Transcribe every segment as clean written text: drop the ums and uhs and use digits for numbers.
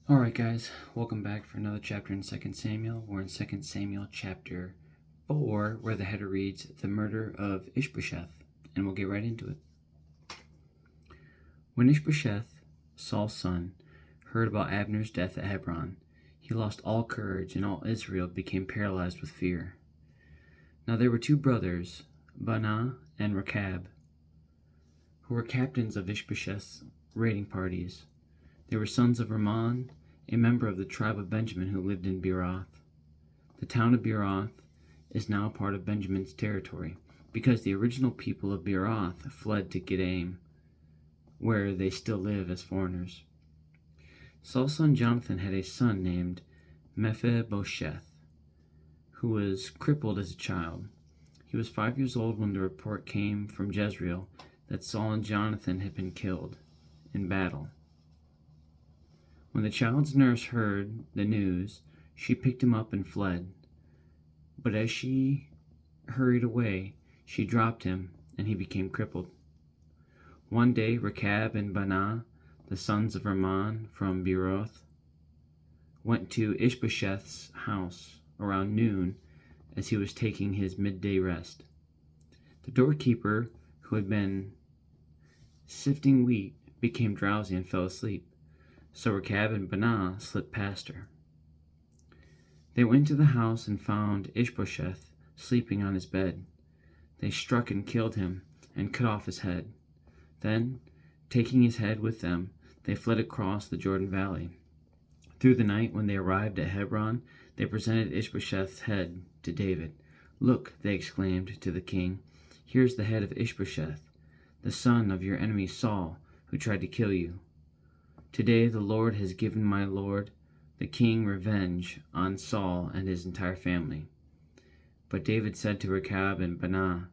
Alright, guys, welcome back for another chapter in 2 Samuel. We're in 2 Samuel chapter 4, where the header reads, The Murder of Ishbosheth, and we'll get right into it. When Ishbosheth, Saul's son, heard about Abner's death at Hebron, he lost all courage, and all Israel became paralyzed with fear. Now there were two brothers, Baanah and Rechab, who were captains of Ishbosheth's raiding parties. They were sons of Rimmon, a member of the tribe of Benjamin who lived in Beeroth. The town of Beeroth is now part of Benjamin's territory, because the original people of Beeroth fled to Gittaim, where they still live as foreigners. Saul's son Jonathan had a son named Mephibosheth, who was crippled as a child. He was 5 years old when the report came from Jezreel that Saul and Jonathan had been killed in battle. When the child's nurse heard the news, she picked him up and fled. But as she hurried away, she dropped him, and he became crippled. One day, Rechab and Baanah, the sons of Rimmon from Beeroth, went to Ishbosheth's house around noon as he was taking his midday rest. The doorkeeper, who had been sifting wheat, became drowsy and fell asleep. So Rechab and Baanah slipped past her. They went to the house and found Ishbosheth sleeping on his bed. They struck and killed him and cut off his head. Then, taking his head with them, they fled across the Jordan Valley. Through the night, when they arrived at Hebron, they presented Ishbosheth's head to David. "Look," they exclaimed to the king, "here's the head of Ishbosheth, the son of your enemy Saul, who tried to kill you. Today the Lord has given my lord, the king, revenge on Saul and his entire family." But David said to Rechab and Baanah,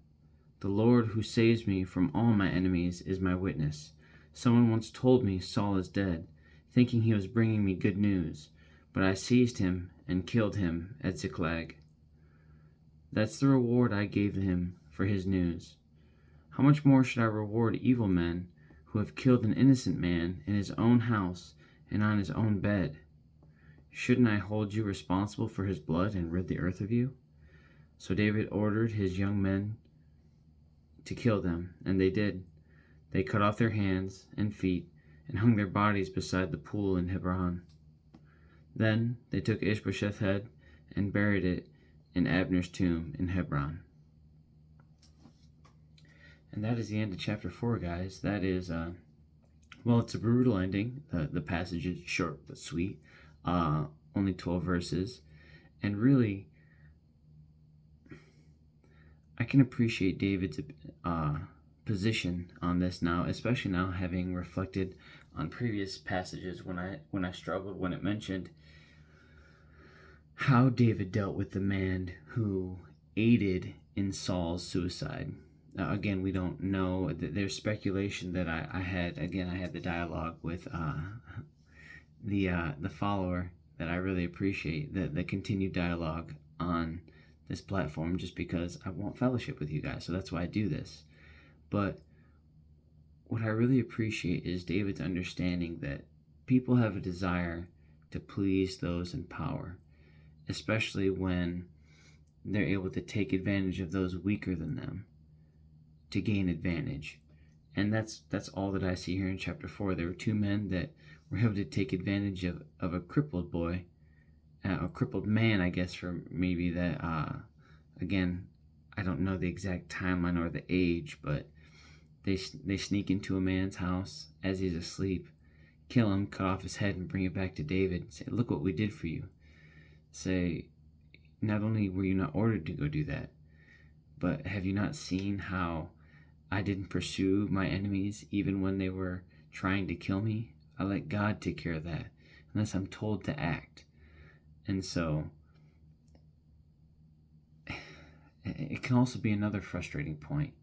"The Lord who saves me from all my enemies is my witness. Someone once told me Saul is dead, thinking he was bringing me good news, but I seized him and killed him at Ziklag. That's the reward I gave him for his news. How much more should I reward evil men who have killed an innocent man in his own house and on his own bed? Shouldn't I hold you responsible for his blood and rid the earth of you?" So David ordered his young men to kill them, and they did. They cut off their hands and feet and hung their bodies beside the pool in Hebron. Then they took Ishbosheth's head and buried it in Abner's tomb in Hebron. And that is the end of chapter 4, guys. That is, it's a brutal ending. The passage is short but sweet. Only 12 verses. And really, I can appreciate David's position on this now, especially now having reflected on previous passages when I struggled, when it mentioned how David dealt with the man who aided in Saul's suicide. Again, we don't know. There's speculation that I had the dialogue with the follower that I really appreciate, the continued dialogue on this platform, just because I want fellowship with you guys. So that's why I do this. But what I really appreciate is David's understanding that people have a desire to please those in power, especially when they're able to take advantage of those weaker than them to gain advantage. And that's all that I see here in chapter 4. There were two men that were able to take advantage of a crippled boy, a crippled man, I guess, for maybe that, again, I don't know the exact timeline or the age, but they sneak into a man's house as he's asleep, kill him, cut off his head, and bring it back to David and say, "Look what we did for you." Say, not only were you not ordered to go do that, but have you not seen how I didn't pursue my enemies even when they were trying to kill me? I let God take care of that, unless I'm told to act. And so it can also be another frustrating point.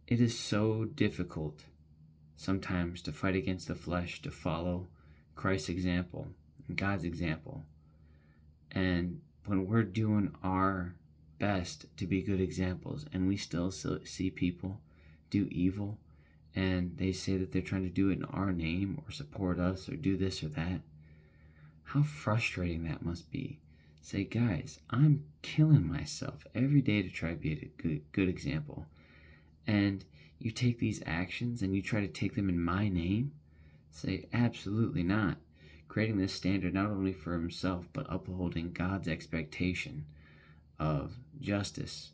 It is so difficult sometimes to fight against the flesh, to follow Christ's example and God's example. And when we're doing our best to be good examples and we still see people do evil and they say that they're trying to do it in our name or support us or do this or that. How frustrating that must be. Say, guys, I'm killing myself every day to try to be a good example. And you take these actions and you try to take them in my name? Say, absolutely not. Creating this standard not only for himself, but upholding God's expectation of justice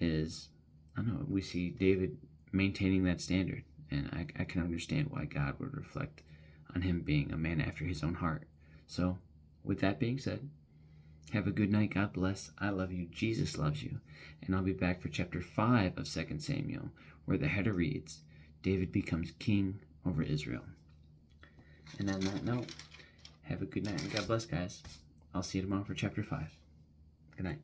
is, I don't know, we see David maintaining that standard. And I can understand why God would reflect on him being a man after his own heart. So, with that being said, have a good night. God bless. I love you. Jesus loves you. And I'll be back for chapter 5 of 2 Samuel, where the header reads, David becomes king over Israel. And on that note, have a good night. And God bless, guys. I'll see you tomorrow for chapter 5. Good night.